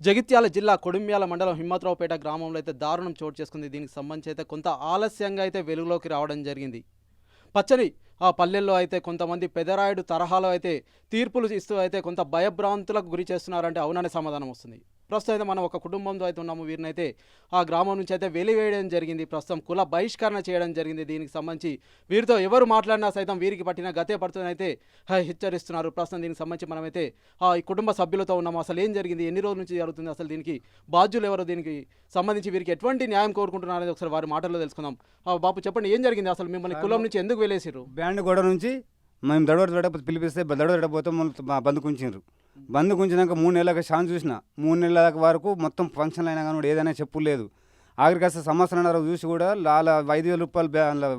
జగిత్యాల జిల్లా కొడిమ్యాల మండలం హిమ్మత్రావుపేట గ్రామంలో అయితే దారుణం చోటు చేసుకుంది. దీనికి సంబంధించి అయితే కొంత ఆలస్యంగా అయితే వెలుగులోకి రావడం జరిగింది. పచ్చని ఆ పల్లెల్లో అయితే కొంతమంది పెదరాయుడు తరహాలో అయితే తీర్పులు ఇస్తూ అయితే కొంత భయభ్రాంతులకు గురి చేస్తున్నారంటే అవుననే సమాధానం వస్తుంది. ప్రస్తుతం అయితే మనం ఒక కుటుంబంతో అయితే ఉన్నాము. వీరినైతే ఆ గ్రామం నుంచి అయితే వెలివేయడం జరిగింది. ప్రస్తుతం కుల బహిష్కరణ చేయడం జరిగింది. దీనికి సంబంధించి వీరితో ఎవరు మాట్లాడినా సైతం వీరికి పట్టిన గతే పడుతుందని అయితే హెచ్చరిస్తున్నారు. ప్రస్తుతం దీనికి సంబంధించి మనమైతే ఈ కుటుంబ సభ్యులతో ఉన్నాము. అసలు ఏం జరిగింది, ఎన్ని రోజుల నుంచి జరుగుతుంది, అసలు దీనికి బాధ్యులు ఎవరు, దీనికి సంబంధించి వీరికి ఎటువంటి న్యాయం కోరుకుంటున్నారు అనేది ఒకసారి వారి మాటల్లో తెలుసుకుందాం. బాబు చెప్పండి, ఏం జరిగింది, అసలు మిమ్మల్ని కులం నుంచి ఎందుకు వెళ్ళేసారు? బ్యాండ్ గోడ నుంచి మేము దడవడపోతే పిలిపిస్తే దడవడపోతే బంద్ కుంచారు. బంద్ కుంచినాక 3 నెలలకు ఛాన్స్ చూసిన 3 నెలల వరకు మొత్తం ఫంక్షన్లు అయినా కానీ ఏదైనా చెప్పు లేదు. ఆఖరికి అసలు సంవత్సరంన్నర చూసి కూడా 5,000 రూపాయలు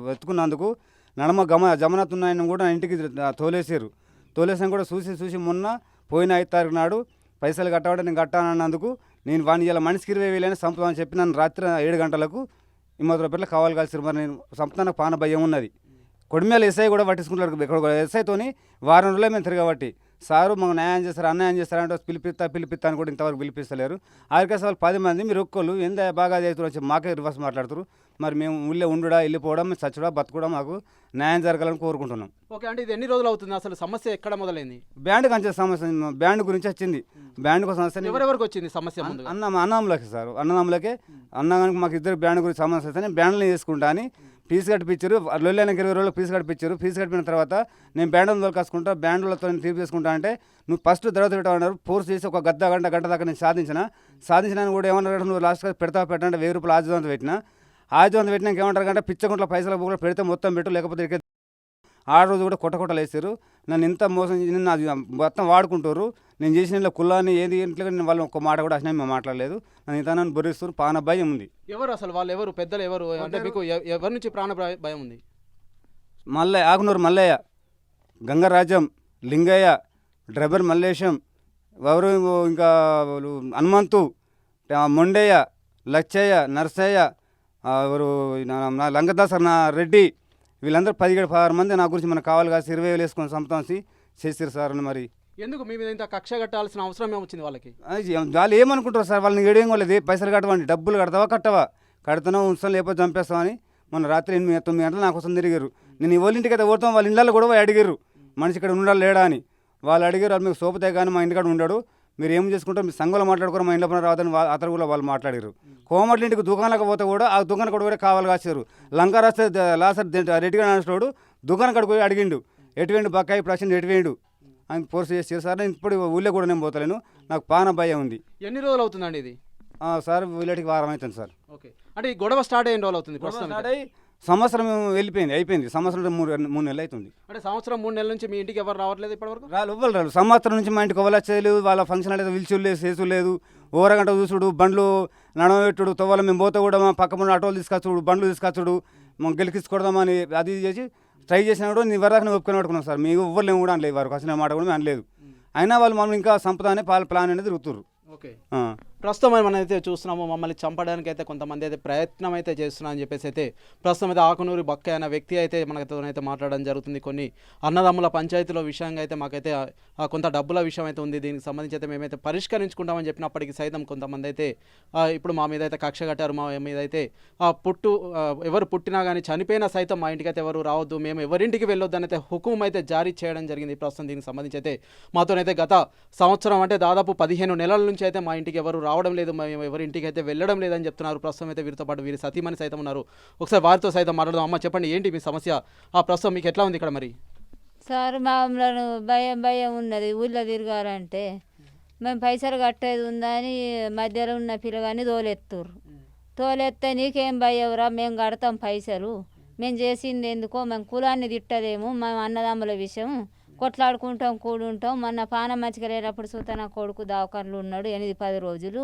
వెతుకున్నందుకు నడమ జమనత్ ఉన్నాయని కూడా ఇంటికి తోలేసారు. తోలేసాను కూడా చూసి మొన్న పోయిన 5 తారీఖు నాడు పైసలు కట్టమంటే నేను కట్టానన్నందుకు నేను వాడిని ఇలా మనిషికి 20,000 సంపదని చెప్పి నన్ను రాత్రి 7 గంటలకు హిమ్మత్రావుపేటలో కావాలి కలిసి మరి నేను సంపదానికి పాన భయం ఉన్నది. కొడిమ్యాల ఎస్ఐ కూడా పట్టించుకుంటారు. ఇక్కడ ఎస్ఐతోని వారం రోజులే మేము తిరగబట్టి సారు మాకు న్యాయం చేస్తారు, అన్యాయం చేస్తారంటే పిలిపిస్తా అని కూడా ఇంతవరకు పిలిపిస్తలేరు. ఆఖరికి అసలు 10 మంది మీరు ఒక్కళ్ళు ఎంత బాగా చేస్తున్నారు వచ్చి మాకే రివర్స్ మాట్లాడుతారు. మరి మేము ఊళ్ళో ఉండుడా వెళ్ళిపోవడం చచ్చుడా బతుకుడా మాకు న్యాయం జరగాలని కోరుకుంటున్నాం. ఓకే, అంటే ఇది ఎన్ని రోజులు అవుతుంది, అసలు సమస్య ఎక్కడ మొదలైంది? బ్యాండ్ కంచే సమస్య, బ్యాండ్ గురించి వచ్చింది. బ్యాండ్ కోసం సమస్య ఎవరెవరికి వచ్చింది సమస్య? అన్నదమ్ములకి సార్, అన్నదమ్ములకే అన్నగానికి మాకు ఇద్దరు బ్యాండ్ గురించి సమస్య వస్తే బ్యాండ్లు చేసుకుంటా అని ఫీజు కట్టిపించారు. లొల్లేనికి 20 రోజులు ఫీజు కట్టిపించారు. ఫీజు కట్టిన తర్వాత నేను బ్యాండ్లు దొరకాసుకుంటా, బ్యాండ్లతో నేను తీర్పు చేసుకుంటా అంటే నువ్వు ఫస్ట్ తర్వాత పెట్టమన్నారు. ఫోర్స్ చేసి ఒక గంట దాకా నేను సాధించిన కూడా ఏమన్నారు, నువ్వు లాస్ట్గా పెట్టంటే 1000 రూపాయలు ఆజీవంతం పెట్టినా. ఆజీవంతం పెట్టినాక ఏమంటారు కంటే పిచ్చగుంట్ల పైసలు కూడా పెడితే మొత్తం పెట్టు, లేకపోతే ఆ రోజు కూడా కొట్టలు వేసారు. నన్ను ఇంత మోసం నిన్న మొత్తం వాడుకుంటారు. నేను చేసిన కులాన్ని ఏది ఇంట్లో నేను వాళ్ళు ఒక్క మాట కూడా అసలు మేము మాట్లాడలేదు. నన్ను ఇంత నన్ను బొరిస్తారు. ప్రాణ భయం ఉంది. ఎవరు అసలు వాళ్ళు, ఎవరు పెద్దలు, ఎవరు అంటే మీకు ఎవరి నుంచి ప్రాణ భయం ఉంది? ఆకునూరు మల్లయ్య, గంగరాజ్యం, లింగయ్య, డ్రైవర్ మల్లేశం, ఎవరు ఇంకా హనుమంతు, మొండయ్య, లచ్చయ్య, నర్సయ్య, ఎవరు లంగదాస రెడ్డి, వీళ్ళందరూ 17-16 మంది నా గురించి మనకు కావాలి కాసి 20,000 వేసుకొని సంపాదించి చేసారు సార్. మరి ఎందుకు మీ మీద ఇంత కక్ష కట్టాల్సిన అవసరం ఏమొచ్చింది వాళ్ళకి? వాళ్ళు ఏమనుకుంటారు సార్, వాళ్ళని ఏడేం వాళ్ళది పైసలు కట్టవండి, డబ్బులు కట్టవా కడుతున్నావు ఉంచుతాం లేకపోతే చంపేస్తామని మొన్న రాత్రి 8-9 గంటలు నా కోసం తిరిగారు. నేను వాళ్ళ ఇంటికి అయితే ఓడతాం, వాళ్ళ ఇళ్ళలో కూడా అడిగారు మనిషి ఇక్కడ ఉండాలి లేడా అని. వాళ్ళు అడిగారు, వాళ్ళు మీకు సోపతే కానీ మా ఇంటికాడ ఉండడు, మీరు ఏం చేసుకుంటారు, మీ సంఘంలో మాట్లాడుకోరు, మా ఇంట్లో రావద్దని అతను కూడా వాళ్ళు మాట్లాడారు. కోమట్ల ఇంటికి దుకాణాలకు పోతే కూడా ఆ దుకాణం కూడా కావాలి కాశారు. లంకా రాస్తే లాసర్ రెడ్డిగా నడిచినోడు దుకాణం కడుకు పోయి అడిగిండు, ఎటువేండు బక్కాయి ప్రశ్న ఎటువేండు అని ఫోర్స్ చేసి సార్ నేను ఇప్పుడు ఊళ్ళో కూడా నేను పోతలేను, నాకు పాన భయం ఉంది. ఎన్ని రోజులు అవుతుందండి ఇది? సార్ ఊళ్ళకి వారం అవుతుంది సార్. ఓకే, అంటే ఈ గొడవ స్టార్ట్ అయిన రోజులు అవుతుంది? సంవత్సరం అయిపోయింది. సంవత్సరం 3 నెలలు అవుతుంది. అంటే సంవత్సరం 3 నెలల నుంచి మీ ఇంటికి ఎవరు రావట్లేదు ఇప్పటివరకు? రాళ్ళు సంవత్సరం నుంచి మా ఇంటికి ఎవరు చేయలేదు. వాళ్ళ ఫంక్షన్ అయితే విలుచులేదు, చేసులేదు, ఓరగంట చూసుడు, బండ్లు నడవబెట్టుడు, తవ్వాలి మేము పోతే కూడా మా పక్క ముందు ఆటోలు తీసుకొచ్చుడు, బండ్లు తీసుకొచ్చుడు, మేము గెలికించుకోవడమని అది చేసి ట్రై చేసినా కూడా నీ వరకు ఒప్పుకొని పట్టుకున్నాం సార్. మీకు ఎవరు కూడా అనలేదు, వారికి వచ్చిన మాట కూడా అనలేదు. అయినా వాళ్ళు మమ్మల్ని ఇంకా సంపద అనే ప్లాన్ అనేది తిరుగుతున్నారు. ఓకే, ప్రస్తుతం మనం అయితే చూస్తున్నాము, మమ్మల్ని చంపడానికి అయితే కొంతమంది అయితే ప్రయత్నం అయితే చేస్తున్నా అని చెప్పేసి అయితే ప్రస్తుతం అయితే ఆకునూరి బక్కయ్య అనే వ్యక్తి అయితే మనతోనైతే మాట్లాడడం జరుగుతుంది. కొన్ని అన్నదమ్ముల పంచాయతీలో విషయంగా అయితే మాకైతే కొంత డబ్బుల విషయం అయితే ఉంది. దీనికి సంబంధించి అయితే మేమైతే పరిష్కరించుకుంటామని చెప్పినప్పటికీ సైతం కొంతమంది అయితే ఇప్పుడు మా మీద అయితే కక్ష కట్టారు. మా మీద అయితే ఎవరు పుట్టినా కానీ చనిపోయినా సైతం మా ఇంటికి అయితే ఎవరు రావద్దు, మేము ఎవరింటికి వెళ్ళొద్దు అని అయితే హుకుం అయితే జారీ చేయడం జరిగింది. ప్రస్తుతం దీనికి సంబంధించి అయితే మాతోనైతే గత సంవత్సరం అంటే దాదాపు 15 నెలల నుంచి అయితే మా ఇంటికి ఎవరు రావడం లేదు, మేము ఎవరి ఇంటికి అయితే వెళ్ళడం లేదని చెప్తున్నారు. ప్రస్తుతం అయితే వీరితో పాటు వీరి సతీమణి సైతం ఉన్నారు. ఒకసారి వారితో సైతం మాట్లాడదాం. అమ్మ చెప్పండి, ఏంటి మీ సమస్య? ప్రస్తుతం మీకు ఎట్లా ఉంది ఇక్కడ? మరి సార్ మామూలు భయం ఉన్నది, ఊళ్ళో తిరగాలంటే మేము పైసలు కట్టేది ఉందని మధ్యలో ఉన్న పిల్లగాని తోలెత్తే నీకేం భయవరా, మేము కడతాం పైసలు, మేము చేసింది ఎందుకో, మేము కులాన్ని తిట్టలేము, మేము అన్నదమ్ముల విషయం కొట్లాడుకుంటాం కూడుంటాం. మొన్న పానం మంచిగా లేనప్పుడు చూస్తే నా కొడుకు దవాఖానలో ఉన్నాడు 8-10 రోజులు.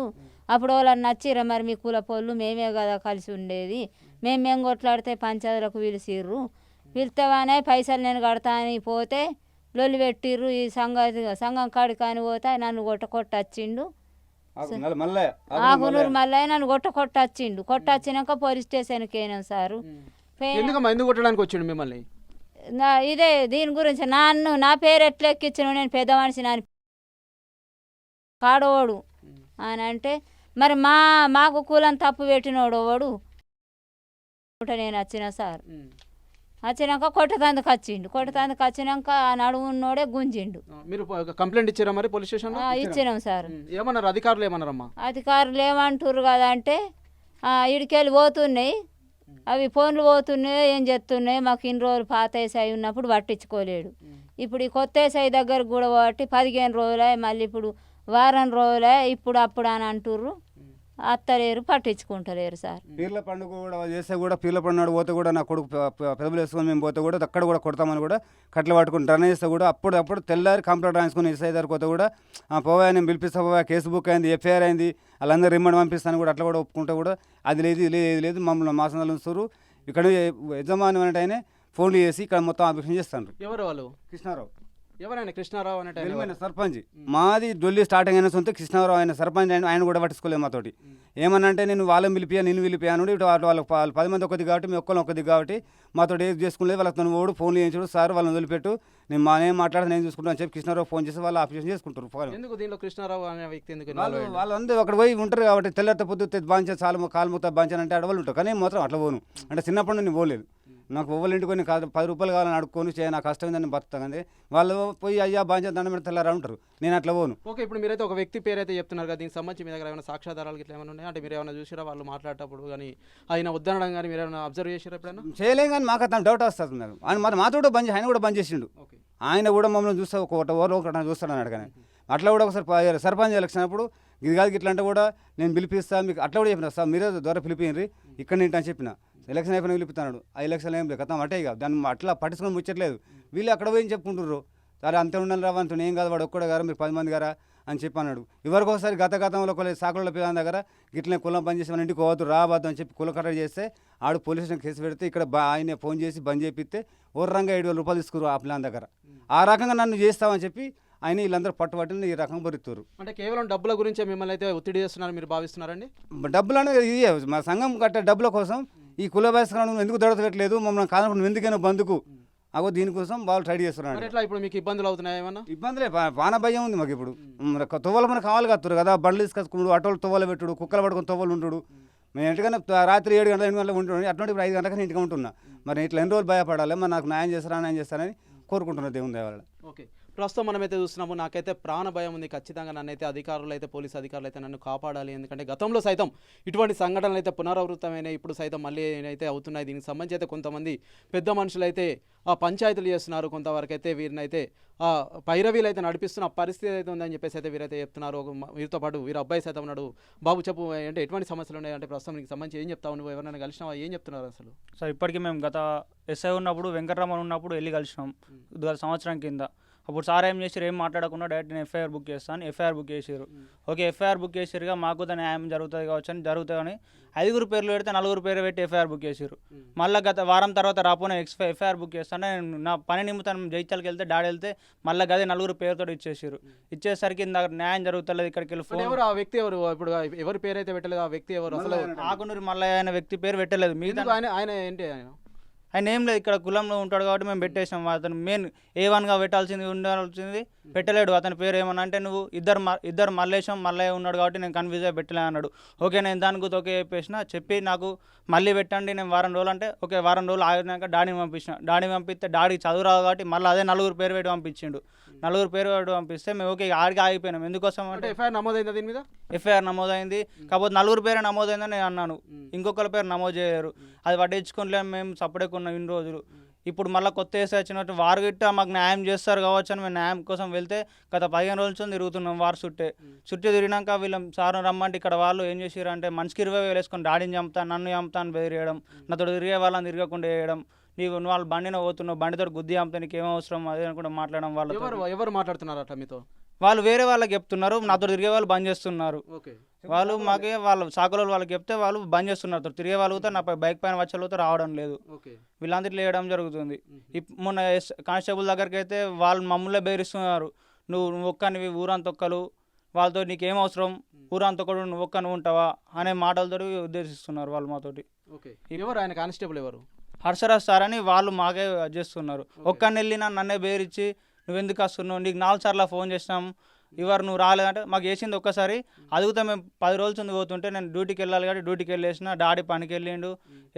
అప్పుడు వాళ్ళని నచ్చిరా, మరి మీ కుల పోళ్ళు మేమే కదా కలిసి ఉండేది, మేము కొట్లాడితే పంచాయతీలకు పిలిచిర్రు, పిలుస్తావనే పైసలు నేను కడతా అని పోతే లొల్లి పెట్టిర్రు. ఈ సంఘం కాడికి అని పోతే నన్ను కొట్టొచ్చిండు. ఆకునూరు మల్లయ్య నన్ను కొట్టొచ్చినాక పోలీస్ స్టేషన్కి అయినాం సారు. ఎందుకు కొట్టడానికి వచ్చిండు మిమ్మల్ని? ఇదే దీని గురించి నా పేరు ఎట్లా ఎక్కించిన, నేను పెద్ద మనిషి, నా కాడోడు అని అంటే మరి మాకు కులం తప్పు పెట్టినోడు వాడు నేను వచ్చిన సార్ వచ్చినాక కొట్టతందుకు వచ్చినాక ఆ నడుమున్నోడే గుంజిండు. మీరు కంప్లైంట్ ఇచ్చారా మరి పోలీస్ స్టేషన్లో? ఇచ్చినాం సార్. ఏమన్నారు అధికారులు? ఏమన్నారమ్మా? అధికారులు ఏమంటారు కదా అంటే ఇడికెళ్ళి పోతున్నాయి, అవి ఫోన్లు పోతున్నాయి, ఏం చేస్తున్నాయి, మాకు ఇన్ని రోజులు పాత ఏసాయి ఉన్నప్పుడు పట్టించుకోలేడు. ఇప్పుడు ఈ కొత్త ఏసాయి దగ్గరకు కూడా బట్టి 15 రోజులే, మళ్ళీ ఇప్పుడు వారం రోజులే, ఇప్పుడు అప్పుడు అని అంటుర్రు. అత్తలేరు, పట్టించుకుంటలేరు సార్. పీర్ల పండుగ కూడా చేస్తే కూడా పీర్ల పండుగ పోతే కూడా నా కొడుకు పెదవులు వేసుకొని మేము పోతే కూడా అక్కడ కూడా కొడతామని కూడా కట్లు పట్టుకుని రన్ చేస్తే కూడా అప్పుడు తెల్లారి కంప్లైంట్ రాసుకుని ఎస్ఐ దగ్గర పోతే కూడా పోవా నేను పిలిపిస్తా, పోవా కేసు బుక్ అయింది, ఎఫ్ఐఆర్ అయింది, వాళ్ళందరూ రిమాండ్ పంపిస్తాను కూడా అట్లా కూడా ఒప్పుకుంటే కూడా అది లేదు ఇది లేదు మమ్మల్ని మాసంలో ఉంచుతారు. ఇక్కడ యజమాని అంటే ఆయన ఫోన్లు చేసి ఇక్కడ మొత్తం ఆపరేషన్ చేస్తాను. ఎవరు వాళ్ళు? కృష్ణారావు. ఎవరైనా కృష్ణారావు అనే సర్పంచ్ మాది డొల్లి స్టార్టింగ్ అయిన సొంత కృష్ణారావు ఆయన సర్పంచ్ ఆయన కూడా పట్టించుకోలేదు మాతోటి. ఏమనంటే నేను వాళ్ళని పిలిపియా నేను పిలిపియా అని ఇటు వాళ్ళకి 10 మంది ఒకది కాబట్టి మేము ఒక్కది కాబట్టి మాతో ఏది చేసుకునేది వాళ్ళకి తను ఓడు ఫోన్లు చేయించాడు. సార్ వాళ్ళని వదిలిపెట్టు, నేను మాట్లాడి నేను చూసుకుంటాను అని చెప్పి కృష్ణారావు ఫోన్ చేసి వాళ్ళు ఆపరేషన్ చేసుకుంటారు. ఎందుకు దీనిలో కృష్ణారావు అనే వ్యక్తి ఎందుకు? వాళ్ళందరూ అక్కడ పోయి ఉంటారు కాబట్టి తెల్లత పొద్దు బాంచే చాలు కాలు మొత్తం బాంచానంటే అడవులు ఉంటారు. కానీ మాత్రం అట్లా పోను అంటే చిన్నప్పటి నేను పోలేదు. నాకు ఒవ్వలు ఇంటికొని 10 రూపాయలు కావాలని అడుక్కొని నాకు కష్టం ఉందని బతుకుతాను. వాళ్ళు పోయి అయ్యా బాంచా దండం పెడితే తెల్లారా ఉంటారు, నేను అట్లా పోను. ఓకే, ఇప్పుడు మీరైతే ఒక వ్యక్తి పేరు అయితే చెప్తున్నారు కదా, దీనికి సంబంధించి మీ దగ్గర ఏమైనా సాక్ష్యాధారాలు ఇట్లా ఏమైనా ఉన్నాయి అంటే మీరు ఏమైనా చూసారా వాళ్ళు మాట్లాడేటప్పుడు కానీ ఆయన వద్దనడం కానీ మీరు ఏమైనా అబ్జర్వ్ చేసారా ఎప్పుడైనా? చేయలేం కానీ మాకు అతను డౌట్ వస్తుంది. నాకు ఆయన మాతో ఆయన కూడా బంద్ చేసిండు. ఆయన కూడా మమ్మల్ని చూస్తే ఒకటి చూస్తాడు అన్నాడు. కానీ అట్లా కూడా ఒకసారి సర్పంచ్ ఎలక్షన్ అప్పుడు ఇది కాదు ఇట్లా అంటే కూడా నేను పిలిపిస్తా మీకు అట్లా కూడా చెప్పిన సార్ మీరే ద్వారా పిలిపియండి ఇక్కడ ఏంటి అని చెప్పిన. ఎలక్షన్ అయిపోయినా పిలుపుతున్నాడు. ఆ ఎలక్షన్ ఏం లేదు కథం అంటే ఇక దాన్ని అట్లా పట్టించుకొని ముచ్చట్లేదు. వీళ్ళు అక్కడ పోయి చెప్పుకుంటున్నారు సరే అంతే ఉండాలి రా అంత ఏం కాదు వాడు ఒక్కడే గారు మీరు 10 మంది గారా అని చెప్పి అన్నాడు. ఎవరికి ఒకసారి గతంలో సాకుల పిల్లల దగ్గర ఇట్లనే కులం పని చేసి మన ఇంటికి పోవద్దు రావద్దు అని చెప్పి కుల కట్టడి చేస్తే ఆడు పోలీస్ స్టేషన్ కేసు పెడితే ఇక్కడ ఆయన ఫోన్ చేసి బంద్ చేపిస్తే ఓర్రంగా 7,000 రూపాయలు తీసుకురు ఆ పిల్లల దగ్గర. ఆ రకంగా నన్ను చేస్తామని చెప్పి ఆయన వీళ్ళందరూ పట్టుబట్టిన ఈ రకంగా బరుతున్నారు. అంటే కేవలం డబ్బుల గురించే మిమ్మల్ని అయితే ఒత్తిడి చేస్తున్నారు మీరు భావిస్తున్నారండి? డబ్బులు అనేది ఇదే మా సంఘం కట్టే డబ్బుల కోసం ఈ కుల బహిష్కరణ ఎందుకు దొరకట్లేదు మమ్మల్ని కాదనుకుంటు ఎందుకైనా బంధుకు అగో దీనికోసం వాళ్ళు ట్రై చేస్తున్నారు. ఎట్లా ఇప్పుడు మీకు ఇబ్బందులు అవుతున్నాయి? ఏమన్నా ఇబ్బందులే పాన భయం ఉంది మాకు. ఇప్పుడు తువ్వలు మనకు కావాలి కత్తురు కదా, బండ్లు తీసుకొచ్చుకున్నాడు, ఆటోలు తువ్వలు పెట్టుడు, కుక్కలు పడుకుని తువ్వలు ఉంటాడు. మేము ఇంటికన్నా రాత్రి 7 గంటల 8 గంటలకు ఉంటున్నాడు, అటువంటి ఇప్పుడు 5 గంటలకు ఇంటికి ఉంటున్నా. మరి ఇట్లా ఎన్ని రోజులు భయపడాలి, మరి నాకు న్యాయం చేస్తారని కోరుకుంటున్నది దేవుని దయ వల్ల. ఓకే, ప్రస్తుతం మనమైతే చూస్తున్నాము. నాకైతే ప్రాణ భయం ఉంది. ఖచ్చితంగా నన్నైతే అధికారులు అయితే పోలీసు అధికారులు అయితే నన్ను కాపాడాలి. ఎందుకంటే గతంలో సైతం ఇటువంటి సంఘటనలు అయితే పునరావృతమైనాయి, ఇప్పుడు సైతం మళ్ళీ అయితే అవుతున్నాయి. దీనికి సంబంధించి అయితే కొంతమంది పెద్ద మనుషులు అయితే ఆ పంచాయతీలు చేస్తున్నారు, కొంతవరకు అయితే వీరిని అయితే ఆ పైరవీలు అయితే నడిపిస్తున్న పరిస్థితి అయితే ఉందని చెప్పేసి అయితే వీరైతే చెప్తున్నారు. వీరితో పాటు వీరు అబ్బాయి సైతం ఉన్నాడు. బాబు చెప్పు అంటే ఎటువంటి సమస్యలు ఉన్నాయి అంటే ప్రస్తుతం నీకు సంబంధించి ఏం చెప్తావు? నువ్వు ఎవరైనా కలిసినావా? ఏం చెప్తున్నారు అసలు? సార్ ఇప్పటికీ మేము గత ఎస్ఐ ఉన్నప్పుడు వెంకటరమణ ఉన్నప్పుడు వెళ్ళి కలిసినాం గత సంవత్సరం కింద. అప్పుడు సార్ ఏం చేసారు, ఏం మాట్లాడకుండా డైరెక్ట్ నేను ఎఫ్ఐఆర్ బుక్ చేస్తాను. ఎఫ్ఐఆర్ బుక్ చేసారు. ఓకే ఎఫ్ఐఆర్ బుక్ చేసారుగా మాకు దాని న్యాయం జరుగుతుంది కావచ్చు అని జరుగుతుందని 5 పేర్లు పెడితే 4 పేరు పెట్టి ఎఫ్ఐఆర్ బుక్ చేసారు. మళ్ళీ గత వారం తర్వాత రాపోయిన ఎఫ్ఐఆర్ బుక్ చేస్తాను. నేను నా పని నిమిత్తం జైత్యాలకు వెళ్తే డాడీ వెళ్తే మళ్ళీ గదే 4 పేరుతో ఇచ్చేసారు. ఇచ్చేసరికి ఇందాక న్యాయం జరుగుతలేదు. ఇక్కడికి వెళ్ళి ఫోన్ ఎవరు ఆ వ్యక్తి ఎవరు? ఇప్పుడు ఎవరి పేరు అయితే పెట్టలేదు ఆ వ్యక్తి ఎవరు? అసలు ఆకునూరి మల్లయ్య అనే వ్యక్తి పేరు పెట్టలేదు. మిగతా ఆయన ఏంటి ఆయన ఏం లేదు, ఇక్కడ కులంలో ఉంటాడు కాబట్టి మేము పెట్టేసాం. అతను మెయిన్ A1గా ఉండాల్సింది పెట్టలేడు. అతని పేరు ఏమన్నా అంటే నువ్వు ఇద్దరు మల్లయ్య ఉన్నాడు కాబట్టి నేను కన్ఫ్యూజ్ అయ్యి పెట్టలే అన్నాడు. ఓకే నేను దానికి ఓకే చెప్పి నాకు మళ్ళీ పెట్టండి నేను వారం రోజులు అంటే ఓకే వారం రోజులు ఆగినాక డాడీని పంపిస్తే డాడీ చదువు రాదు కాబట్టి మళ్ళీ అదే 4 పేరు పెట్టి పంపించిండు. 4 పేరు పెట్టి పంపిస్తే మేము ఓకే ఆడికి ఆగిపోయినాం. ఎందుకోసం అంటే ఎఫ్ఐఆర్ నమోదైంది, దీని మీద ఎఫ్ఐఆర్ నమోదైంది. కాకపోతే 4 పేరే నమోదైందని నేను అన్నాను, ఇంకొకరి పేరు నమోదు చేయరు. అది పట్టించుకోలేము మేము సపరేట్గా ఉన్నాం ఇన్ని రోజులు. ఇప్పుడు మళ్ళీ కొత్త వేసి వచ్చినట్టు వారు గిట్ట మాకు న్యాయం చేస్తారు కావచ్చు అని మేము న్యాయం కోసం వెళ్తే గత 15 రోజుల తిరుగుతున్నాం వారు చుట్టే తిరిగినాక వీళ్ళ సార్ రమ్మంటే ఇక్కడ వాళ్ళు ఏం చేసారు అంటే మనిషికి 20,000 వేసుకొని డాడీని చంపుతాను నన్ను చంపుతాను బెదిరియడం, నాతో తిరిగే వాళ్ళని తిరగకుండా వేయడం, నువ్వు వాళ్ళు బండిన పోతున్నావు బండితో గుద్ది చంపుతా నీకు ఏం అవసరం అదే అనుకుంటే మాట్లాడడం. వాళ్ళు ఎవరు మాట్లాడుతున్నారు అట్లా మీతో? వాళ్ళు వేరే వాళ్ళకి చెప్తున్నారు, నాతో తిరిగే వాళ్ళు బంద్ చేస్తున్నారు. వాళ్ళు మాకే వాళ్ళు సాకుల వాళ్ళకి చెప్తే వాళ్ళు బంద్ చేస్తున్నారు. తిరిగే వాళ్ళతో నా బైక్ పైన వచ్చేతో రావడం లేదు. వీళ్ళందరిలో వేయడం జరుగుతుంది. మొన్న కానిస్టేబుల్ దగ్గరికి అయితే వాళ్ళు మమ్మల్ని బెదిరిస్తున్నారు. నువ్వు ఒక్కనివి ఊరంతొక్కలు వాళ్ళతో నీకేం అవసరం ఊరంతొక్కడు నువ్వు ఒక్కను ఉంటావా అనే మాటలతో ఉద్దేశిస్తున్నారు వాళ్ళు మాతోటి. ఎవరు ఆయన కానిస్టేబుల్ ఎవరు? హర్షరాజ్ సార్ అని వాళ్ళు మాకే చేస్తున్నారు. ఒక్కని వెళ్ళినా నన్నే బెదిరించి నువ్వు ఎందుకు వస్తున్నావు, నీకు 4 సార్లు ఫోన్ చేసినాం, ఇవారు నువ్వు రాలేదంటే మాకు వేసింది ఒక్కసారి అదుగుతా మేము 10 రోజుల ముందు పోతుంటే నేను డ్యూటీకి వెళ్ళాలి కాబట్టి డ్యూటీకి వెళ్ళేసిన డాడీ పనికి వెళ్ళిండు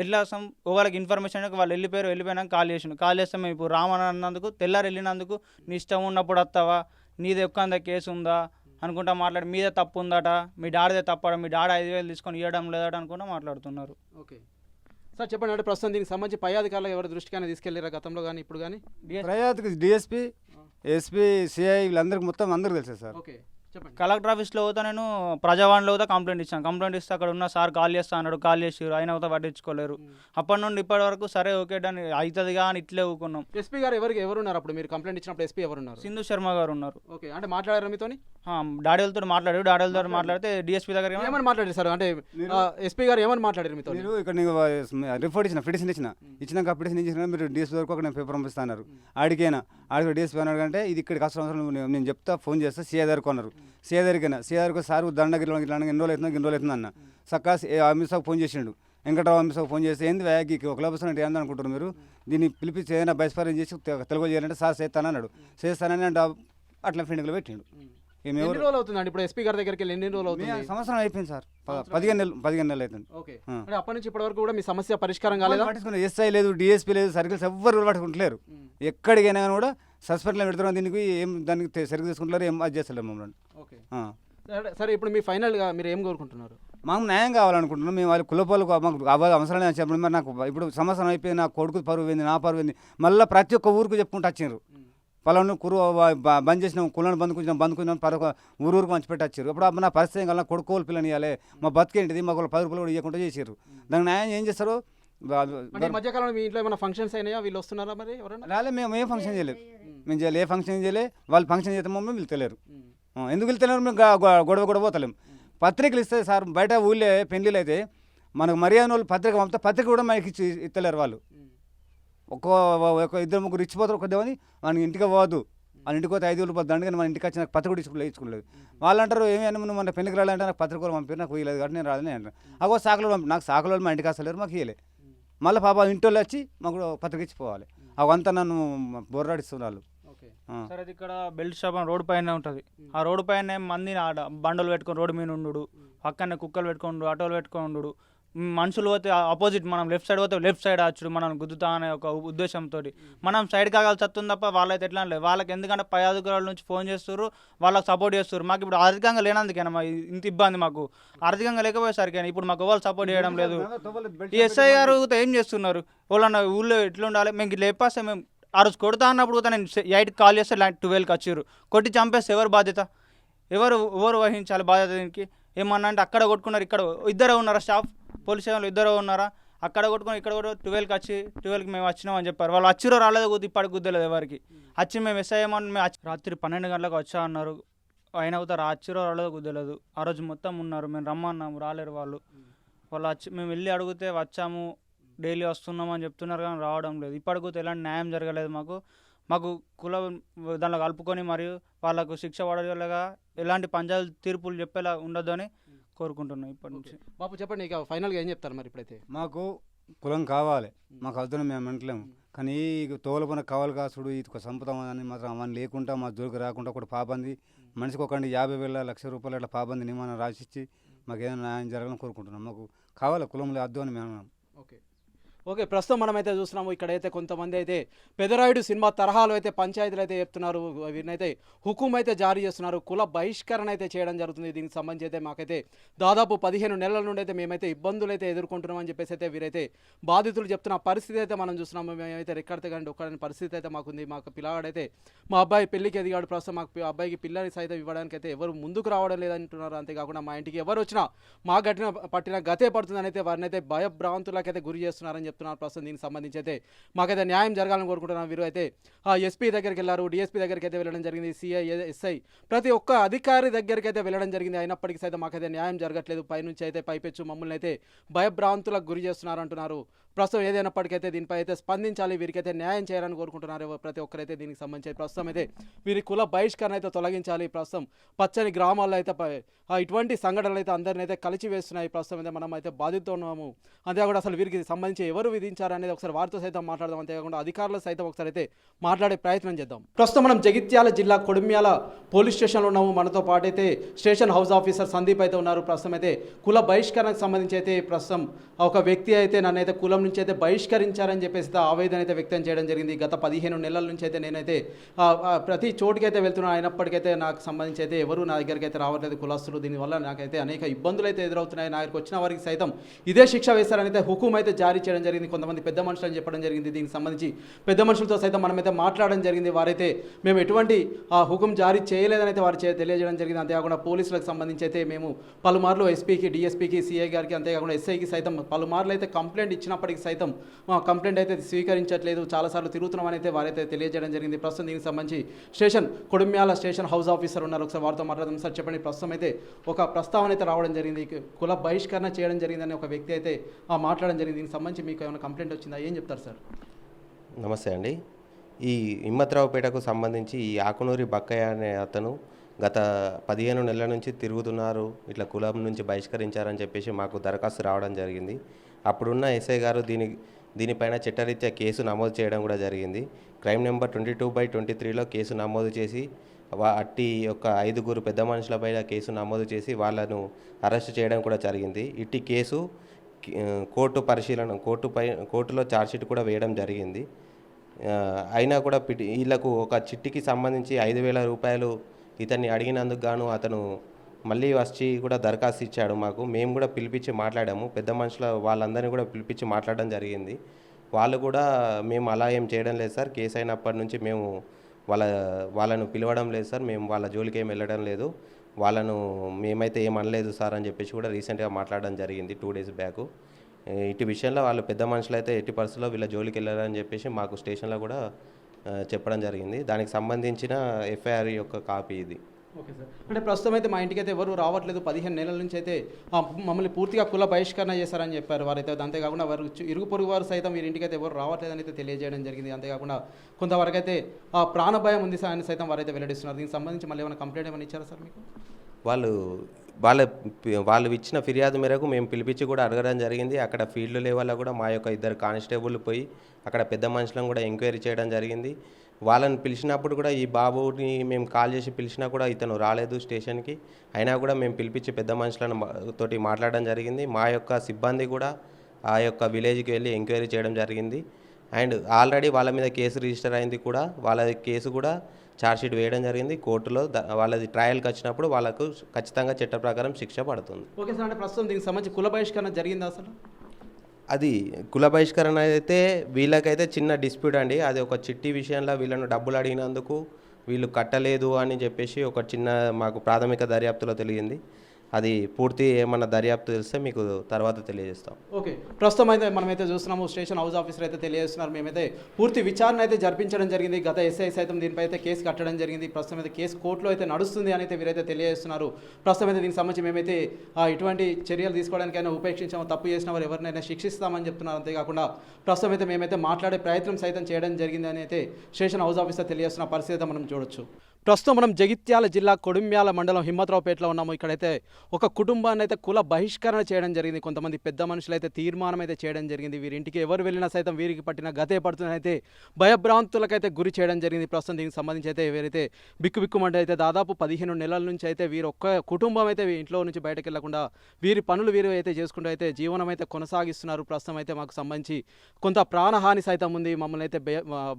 ఎట్లా వస్తాం వాళ్ళకి ఇన్ఫర్మేషన్ వాళ్ళు వెళ్ళిపోయినాక కాల్ చేస్తాం మేము ఇప్పుడు రామన్నందుకు తెల్లారి వెళ్ళినందుకు నీ ఇష్టం ఉన్నప్పుడు వస్తావా నీది ఒక్కంద కేసు ఉందా అనుకుంటా మాట్లాడి మీదే తప్పు ఉందట మీ డాడీదే తప్పడ మీ డాడీ 5,000 తీసుకొని ఇవ్వడం లేదట అనుకుంటా మాట్లాడుతున్నారు. ఓకే సార్ చెప్పండి, అంటే ప్రస్తుతం దీనికి సంబంధించి పై అధికారులు ఎవరి దృష్టికైనా తీసుకెళ్ళారా గతంలో కానీ ఇప్పుడు కానీ? ప్రయాత్కి డిఎస్పీ ఎస్పీ సిఐ వీళ్ళందరికీ మొత్తం అందరికీ తెలుసు సార్. ఓకే చెప్పండి. కలెక్టర్ ఆఫీస్లో పోతా నేను ప్రజావాణిలో పోతా కంప్లైంట్ ఇచ్చాను. కంప్లైంట్ ఇస్తే అక్కడ ఉన్న సార్ కాల్ చేస్తా అన్నాడు, కాల్ చేసి అయినా అవుతా పట్టించుకోలేరు. అప్పటి నుండి ఇప్పటి వరకు సరే ఓకే అని అవుతుంది కానీ ఇట్లే ఊకున్నాం. ఎస్పీ గారు ఎవరున్నారు అప్పుడు మీరు కంప్లైంట్ ఇచ్చినప్పుడు? ఎస్పీ ఎవరున్నారు? సింధు శర్మ గారు ఉన్నారు. ఓకే, అంటే మాట్లాడారు మీతోని? డాడీలతో డాడీలతో మాట్లాడితే డిఎస్పీ దగ్గర ఏమని మాట్లాడారు సార్? అంటే ఎస్పీ గారు ఏమని మాట్లాడారు మీతో? మీరు ఇక్కడ నీకు రిపోర్ట్ ఇచ్చిన పిటిషన్ ఇచ్చినాక పిటిషన్ ఇచ్చిన మీరు డిఎస్పీ వరకు ఒక నేను పేపర్ పంపిస్తాను ఆడికైనా ఆడికి డిఎస్పీ అన్నాడు అంటే ఇది ఇక్కడికి అవసరం నేను చెప్తా ఫోన్ చేస్తా సిఐ దగ్గరకు అన్నారు. సిఐ దగ్గరికి సార్ దండగిరి ఎన్ని రోజులు అవుతుంది అన్న సక్కా అమిత్షాకు ఫోన్ చేసిండు. వెంకటరావు అమిత్షాకు ఫోన్ చేస్తే ఏంది వ్యాగి ఒక లభసం అంటే ఏంది అనుకుంటారు మీరు, దీన్ని పిలిపించి ఏదైనా బహిష్కారం చేసి తెలుగు చేయాలంటే సార్ చేస్తానన్నాడు. చేస్తానని అంటే అట్లా ఫిండికలు పెట్టిండు. ఎన్ని రోజులు అవుతుందండి ఇప్పుడు ఎస్పీ గారి దగ్గరికి వెళ్ళి? ఎన్ని రోజులు అవుతుంది? సంవత్సరం అయిపోయింది సార్, 15 నెలలు అవుతుంది. ఓకే, అంటే అప్పటి నుంచి ఇప్పటి వరకు కూడా మీ సమస్య పరిష్కారం కాలేదా? పట్టించుకున్నారు ఎస్ఐ లేదు, డిఎస్పీ లేదు, సర్కిల్స్ ఎవ్వరు పట్టుకుంటలేరు. ఎక్కడికైనా కానీ కూడా సస్పెండ్లో పెడుతున్నాం, దీనికి ఏం దానికి సరిగ్గా తీసుకుంటారు, ఏం అది చేస్తలేరు మమ్మల్ని. ఓకే సరే, ఇప్పుడు మీ ఫైనల్గా మీరు ఏం కోరుకుంటున్నారు? మాకు న్యాయం కావాలనుకుంటున్నాం. మేము వాళ్ళ కులపాలకు మాకు అవసరం చెప్పండి. మరి నాకు ఇప్పుడు సంవత్సరం అయిపోయింది, నా కొడుకు పరువు పోయింది, నా పరువు పోయింది. మళ్ళీ ప్రతి ఒక్క ఊరికి చెప్పుకుంటూ వచ్చిండ్రు, పొలం కురు బంద్ చేసినాం, కులను బందుకున్నాం ఊరికి మంచి పెట్టి వచ్చారు. ఇప్పుడు నా పరిస్థితి కావాలి, కొడుకోలు పిల్లని ఇవ్వాలి, మా బతికేంటిది, మాకు 10 రూపాయలు కూడా ఇవ్వకుండా చేసారు. దానికి న్యాయం ఏం చేస్తారు? మధ్యకాలంలో మీ ఇంట్లో ఏమైనా ఫంక్షన్స్ అయినాయా? వీళ్ళు వస్తున్నారా మరి ఎవరైనా? రాలే, మేము ఏం ఫంక్షన్ చేయలేదు. మేము చేయలేదు, ఏ ఫంక్షన్ చేయలేదు. వాళ్ళు ఫంక్షన్ చేస్తే మమ్మల్ని వెళ్తలేరు. ఎందుకు వెళ్తున్నారు? మేము గొడవ పోతలేము. పత్రికలు ఇస్తే సార్ బయట ఊళ్ళో పెళ్ళిళ్ళు అయితే మనకు మర్యాద వాళ్ళు పత్రిక పంపితే పత్రిక కూడా మనకి ఇస్తలేరు వాళ్ళు. ఒక 2-3 ఇచ్చిపోతారు కొద్దిమంది, మన ఇంటికి పోవద్దు, మన ఇంటికి పోతే 5 రూపాయలు దండగా మన ఇంటికి వచ్చి నాకు పత్రిక కూడా ఇచ్చుకోలేదు. వాళ్ళు అంటారు ఏమైనా నువ్వు మన పెళ్ళికి రాలంటే నాకు పత్రిక కూడా పంపారు, నాకు ఇవ్వలేదు కాబట్టి నేను రాదని అంటారు. అగో సాకులు నాకు సాకులు వాళ్ళు మా ఇంటికి వస్తలేరు, మాకు ఇవ్వలే. మళ్ళీ పాప ఇంట్లో వచ్చి మాకు పత్రిక ఇచ్చిపోవాలి. అవంతా నన్ను బొర్రాడిస్తున్నారు. సరే, అది ఇక్కడ బెల్ట్ షాప్ రోడ్డు పైన ఉంటుంది. ఆ రోడ్డు పైన మంది బండలు పెట్టుకొని రోడ్డు మీద ఉండు, పక్కనే కుక్కలు పెట్టుకొని ఆటోలు పెట్టుకొని ఉండు, మనుషులు పోతే ఆపోజిట్ మనం లెఫ్ట్ సైడ్ పోతే లెఫ్ట్ సైడ్ వచ్చుడు మనం గుద్దుతా అనే ఒక ఉద్దేశంతో మనం సైడ్ కాగాల్సి వస్తుంది తప్ప వాళ్ళైతే ఎట్లా లేదు. వాళ్ళకి ఎందుకంటే పై అధికారుల నుంచి ఫోన్ చేస్తారు, వాళ్ళకి సపోర్ట్ చేస్తారు. మాకు ఇప్పుడు ఆర్థికంగా లేనందుకేనా ఇంత ఇబ్బంది, మాకు ఆర్థికంగా లేకపోయేసరికి ఇప్పుడు మాకు వాళ్ళు సపోర్ట్ చేయడం లేదు. ఈ ఎస్ఐ గారు ఏం చేస్తున్నారు? వాళ్ళన్న ఊళ్ళో ఎట్లుండాలి? మేము ఇట్లా చెప్పేస్తే మేము ఆ రోజు కొడతా అన్నప్పుడు నేను 8కి కాల్ చేస్తే 12కి వచ్చారు. కొట్టి చంపేస్తే ఎవరు బాధ్యత? ఎవరు వహించాలి బాధ్యత దీనికి? ఏమన్నా అంటే అక్కడ కొట్టుకున్నారు, ఇక్కడ ఇద్దరే ఉన్నారా స్టాఫ్, పోలీస్ స్టేషన్లో ఇద్దరు ఉన్నారా? అక్కడ కొట్టుకొని ఇక్కడ కూడా 12కి మేము వచ్చినామని చెప్పారు. వాళ్ళు వచ్చిరో రాలేదో ఇప్పటికి గుద్దలేదు ఎవరికి. వచ్చి మేము ఎస్ఐ ఏమన్నా మేము రాత్రి 12 గంటలకు వచ్చా అన్నారు, అయినా అవుతారు వచ్చిరో రాలేదో గుద్దలేదు. ఆ రోజు మొత్తం ఉన్నారు, మేము రమ్మన్నాము రాలేరు వాళ్ళు వచ్చి మేము వెళ్ళి అడిగితే వచ్చాము డైలీ వస్తున్నాం అని చెప్తున్నారు కానీ రావడం లేదు. ఇప్పటికూ ఎలాంటి న్యాయం జరగలేదు. మాకు కుల దానిలో కలుపుకొని మరియు వాళ్ళకు శిక్ష పడేలాగా ఎలాంటి పంచాయతీ తీర్పులు చెప్పేలా ఉండొద్దు అని కోరుకుంటున్నాం ఇప్పటి నుంచి. బాబు చెప్పండి, ఇక ఫైనల్గా ఏం చెప్తారు మరి? ఇప్పుడైతే మాకు కులం కావాలి, మాకు అవుతున్న మేము అంటలేము. కానీ తోలుపన కావాలి కాసుడు ఇది సంపుతాం అని మాత్రం అవన్నీ లేకుండా మా జోలికి రాకుండా ఒకటి పాబంది మనిషికి ఒకండి 50,000 1,00,000 రూపాయలు అట్లా పాబంది నియమనం రాసిచ్చి మాకు ఏదైనా న్యాయం జరగాలని కోరుకుంటున్నాం. మాకు కావాలి, కులంలో అద్దు అని మేము. ఓకే, ప్రస్తుతం మనమైతే చూస్తున్నాము ఇక్కడైతే కొంతమంది అయితే పెదరాయుడు సినిమా తరహాలో అయితే పంచాయతీలు అయితే చెప్తున్నారు, వీరినైతే హుకుం అయితే జారీ చేస్తున్నారు, కుల బహిష్కరణ అయితే చేయడం జరుగుతుంది. దీనికి సంబంధించి అయితే మాకైతే దాదాపు 15 నెలల నుండి అయితే మేమైతే ఇబ్బందులు అయితే ఎదుర్కొంటున్నామని చెప్పేసి అయితే వీరైతే బాధితులు చెప్తున్న పరిస్థితి అయితే మనం చూస్తున్నాము. మేమైతే రెక్కడితే కానీ ఒక్కడని పరిస్థితి అయితే మాకుంది. మాకు పిల్లవాడైతే మా అబ్బాయి పెళ్లికి ఎదిగాడు, ప్రస్తుతం మాకు అబ్బాయికి పిల్లని సైతం ఇవ్వడానికి అయితే ఎవరు ముందుకు రావడం లేదంటున్నారు. అంతేకాకుండా మా ఇంటికి ఎవరు వచ్చినా మా పట్టిన గతే పడుతుందని అయితే వారిని అయితే భయభ్రాంతులకైతే గురి చేస్తున్నారని చెప్తున్నారు. ప్రస్తుతం దీనికి సంబంధించి అయితే మాకైతే న్యాయం జరగాలని కోరుకుంటున్నాను. వీరు అయితే ఎస్పీ దగ్గరికి వెళ్ళారు, డిఎస్పీ దగ్గరికి అయితే వెళ్ళడం జరిగింది, సిఐ ఎస్ఐ ప్రతి ఒక్క అధికారి దగ్గరికి అయితే వెళ్ళడం జరిగింది. అయినప్పటికీ సైతం మాకైతే న్యాయం జరగట్లేదు. పైనుంచి అయితే పైపెచ్చు మమ్మల్ని అయితే భయభ్రాంతులకు గురి చేస్తున్నారు అంటున్నారు. ప్రస్తుతం ఏదైనప్పటికైతే దీనిపై అయితే స్పందించాలి, వీరికైతే న్యాయం చేయాలని కోరుకుంటున్నారు ప్రతి ఒక్కరైతే. దీనికి సంబంధించి ప్రస్తుతం అయితే వీరి కుల బహిష్కరణ అయితే తొలగించాలి. ప్రస్తుతం పచ్చని గ్రామాల్లో అయితే ఇటువంటి సంఘటనలు అయితే అందరిని అయితే కలిసి వేస్తున్నాయి. ప్రస్తుతం అయితే మనం అయితే బాధితుతో ఉన్నాము. అంతేకాకుండా అసలు వీరికి సంబంధించి ఎవరు విధించారనేది ఒకసారి వారితో సైతం మాట్లాడదాం. అంతేకాకుండా అధికారులు సైతం ఒకసారి అయితే మాట్లాడే ప్రయత్నం చేద్దాం. ప్రస్తుతం మనం జగిత్యాల జిల్లా కొడిమ్యాల పోలీస్ స్టేషన్లో ఉన్నాము. మనతో పాటు అయితే స్టేషన్ హౌస్ ఆఫీసర్ సందీప్ అయితే ఉన్నారు. ప్రస్తుతం అయితే కుల బహిష్కరణకు సంబంధించి అయితే ప్రస్తుతం ఒక వ్యక్తి అయితే నన్ను అయితే కులం నుంచి అయితే బహిష్కరించారని చెప్పేసి ఆవేదన అయితే వ్యక్తం చేయడం జరిగింది. గత 15 నెలల నుంచి అయితే నేనైతే ప్రతి చోటుకైతే వెళ్తున్నాను. అయినప్పటికైతే నాకు సంబంధించి అయితే ఎవరు నా దగ్గరికి అయితే రావట్లేదు కులస్తులు. దీనివల్ల నాకైతే అనేక ఇబ్బందులు అయితే ఎదురవుతున్నాయి. నా దగ్గరికి వచ్చిన వారికి సైతం ఇదే శిక్ష వేస్తారని అయితే హుకుం అయితే జారీ చేయడం జరిగింది. కొంతమంది పెద్ద మనుషులు అని చెప్పడం జరిగింది. దీనికి సంబంధించి పెద్ద మనుషులతో సైతం మనమైతే మాట్లాడడం జరిగింది. వారైతే మేము ఎటువంటి హుకుం జారీ చేయలేదని అయితే వారు తెలియజేయడం జరిగింది. అంతేకాకుండా పోలీసులకు సంబంధించి అయితే మేము పలుమార్లు ఎస్పీకి, డిఎస్పీకి, సిఐ గారికి, అంతేకాకుండా ఎస్ఐకి సైతం పలుమార్లు అయితే కంప్లైంట్ ఇచ్చినప్పటికీ సైతం కంప్లైంట్ అయితే స్వీకరించట్లేదు, చాలాసార్లు తిరుగుతున్నామని అయితే వారైతే తెలియజేయడం జరిగింది. ప్రస్తుతం దీనికి సంబంధించి station Kodimyal station house officer ఉన్నారు. ఒకసారి వారితో మాట్లాడదాం. సార్ చెప్పండి, ప్రస్తుతం అయితే ఒక ప్రస్తావన అయితే రావడం జరిగింది, కుల బహిష్కరణ చేయడం జరిగిందని ఒక వ్యక్తి అయితే మాట్లాడడం జరిగింది. దీనికి సంబంధించి మీకు ఏమైనా కంప్లైంట్ వచ్చిందా, ఏం చెప్తారు సార్? నమస్తే అండి. ఈ హిమ్మత్రావుపేటకు సంబంధించి ఈ ఆకునూరి బక్కయ్య అనే అతను గత 15 నెలల నుంచి తిరుగుతున్నారు, ఇట్లా కులం నుంచి బహిష్కరించారని చెప్పేసి మాకు దరఖాస్తు రావడం జరిగింది. అప్పుడున్న ఎస్ఐ గారు దీనిపైన చట్టరీత్యా కేసు నమోదు చేయడం కూడా జరిగింది. క్రైమ్ నెంబర్ 22/23లో కేసు నమోదు చేసి అట్టి యొక్క 5 పెద్ద మనుషులపైన కేసు నమోదు చేసి వాళ్ళను అరెస్ట్ చేయడం కూడా జరిగింది. ఇట్టి కేసు కోర్టు పరిశీలన కోర్టులో ఛార్జ్షీట్ కూడా వేయడం జరిగింది. అయినా కూడా వీళ్ళకు ఒక చిట్టికి సంబంధించి 5,000 రూపాయలు ఇతన్ని అడిగినందుకు గాను అతను మళ్ళీ వచ్చి కూడా దరఖాస్తు ఇచ్చాడు మాకు. మేము కూడా పిలిపించి మాట్లాడాము, పెద్ద మనుషుల వాళ్ళందరినీ కూడా పిలిపించి మాట్లాడడం జరిగింది. వాళ్ళు కూడా మేము అలా ఏం చేయడం లేదు సార్, కేసు అయినప్పటి నుంచి మేము వాళ్ళను పిలవడం లేదు సార్, మేము వాళ్ళ జోలికి ఏం వెళ్ళడం లేదు, వాళ్ళను మేమైతే ఏం అనలేదు సార్ అని చెప్పేసి కూడా రీసెంట్గా మాట్లాడడం జరిగింది 2 డేస్ బ్యాక్. ఇటు విషయంలో వాళ్ళు పెద్ద మనుషులు అయితే ఎట్టి పరిస్థితుల్లో వీళ్ళ జోలికి వెళ్ళారని చెప్పేసి మాకు స్టేషన్లో కూడా చెప్పడం జరిగింది. దానికి సంబంధించిన ఎఫ్ఐఆర్ యొక్క కాపీ ఇది. Okay sir. అంటే ప్రస్తుతం అయితే మా ఇంటికి అయితే ఎవరు రావట్లేదు, 15 నెలల నుంచి అయితే మమ్మల్ని పూర్తిగా కుల బహిష్కరణ చేశారని చెప్పారు వారైతే. అంతేకాకుండా వారు ఇరుగు పొరుగు వారు సైతం వీరి ఇంటికి అయితే ఎవరు రావట్లేదని అయితే తెలియజేయడం జరిగింది. అంతేకాకుండా కొంతవరకు అయితే ప్రాణభయం ఉంది సార్ అని సైతం వారైతే వెల్లడిస్తున్నారు. దీనికి సంబంధించి మళ్ళీ ఏమైనా కంప్లైంట్ ఏమైనా ఇచ్చారా సార్ మీకు? వాళ్ళు ఇచ్చిన ఫిర్యాదు మేరకు మేము పిలిపించి కూడా అడగడం జరిగింది. అక్కడ ఫీల్డ్ లెవెల్లో కూడా మా యొక్క 2 కానిస్టేబుల్ పోయి అక్కడ పెద్ద మనుషులను కూడా ఎంక్వైరీ చేయడం జరిగింది. వాళ్ళని పిలిచినప్పుడు కూడా ఈ బాబుని మేము కాల్ చేసి పిలిచినా కూడా ఇతను రాలేదు స్టేషన్కి. అయినా కూడా మేము పిలిపించి పెద్ద మనుషులను తోటి మాట్లాడడం జరిగింది. మా యొక్క సిబ్బంది కూడా ఆ యొక్క విలేజ్కి వెళ్ళి ఎంక్వైరీ చేయడం జరిగింది. అండ్ ఆల్రెడీ వాళ్ళ మీద కేసు రిజిస్టర్ అయింది కూడా, వాళ్ళ కేసు కూడా ఛార్జ్షీట్ వేయడం జరిగింది. కోర్టులో వాళ్ళది ట్రయల్కి వచ్చినప్పుడు వాళ్ళకు ఖచ్చితంగా చట్ట ప్రకారం శిక్ష పడుతుంది. Okay sir. అంటే ప్రస్తుతం దీనికి సంబంధించి కుల బహిష్కరణ జరిగిందా అసలు? అది కుల బహిష్కరణ అయితే వీళ్ళకైతే చిన్న డిస్ప్యూట్ అండి. అది ఒక చిట్టి విషయంలో వీళ్ళను డబ్బులు అడిగినందుకు వీళ్ళు కట్టలేదు అని చెప్పేసి ఒక చిన్న మాకు ప్రాథమిక దర్యాప్తులో తెలియంది. అది పూర్తి ఏమన్నా దర్యాప్తు తెలిస్తే మీకు తర్వాత తెలియజేస్తాం. ఓకే. ప్రస్తుతం అయితే మనమైతే చూస్తున్నాము, స్టేషన్ హౌస్ ఆఫీసర్ అయితే తెలియజేస్తున్నారు. మేమైతే పూర్తి విచారణ అయితే జరిపించడం జరిగింది. గత ఎస్ఐ సైతం దీనిపై అయితే కేసు కట్టడం జరిగింది. ప్రస్తుతం అయితే కేసు కోర్టులో అయితే నడుస్తుంది అని అయితే వీరైతే తెలియజేస్తున్నారు. ప్రస్తుతం అయితే దీనికి సంబంధించి మేమైతే ఇటువంటి చర్యలు తీసుకోవడానికైనా ఉపేక్షించాము, తప్పు చేసిన వారు ఎవరినైనా శిక్షిస్తామని చెప్తున్నారు. అంతేకాకుండా ప్రస్తుతం అయితే మేమైతే మాట్లాడే ప్రయత్నం సైతం చేయడం జరిగింది అని అయితే స్టేషన్ హౌస్ ఆఫీసర్ తెలియజేస్తున్న పరిస్థితి అయితే మనం చూడొచ్చు. ప్రస్తుతం మనం జగిత్యాల జిల్లా కొడిమ్యాల మండలం హిమ్మత్రావుపేటలో ఉన్నాము. ఇక్కడైతే ఒక కుటుంబాన్ని అయితే కుల బహిష్కరణ చేయడం జరిగింది. కొంతమంది పెద్ద మనుషులు అయితే తీర్మానం అయితే చేయడం జరిగింది. వీరింటికి ఎవరు వెళ్ళినా సైతం వీరికి పట్టిన గతే పడుతున్న అయితే భయభ్రాంతులకైతే గురి చేయడం జరిగింది. ప్రస్తుతం దీనికి సంబంధించి అయితే వీరైతే బిక్కుబిక్కుమంటే అయితే దాదాపు 15 నెలల నుంచి అయితే వీరు ఒక్క కుటుంబం అయితే ఇంట్లో నుంచి బయటకు వెళ్లకుండా వీరి పనులు వీరు అయితే చేసుకుంటూ అయితే జీవనం అయితే కొనసాగిస్తున్నారు. ప్రస్తుతం అయితే మాకు సంబంధించి కొంత ప్రాణహాని సైతం ఉంది. మమ్మల్ని అయితే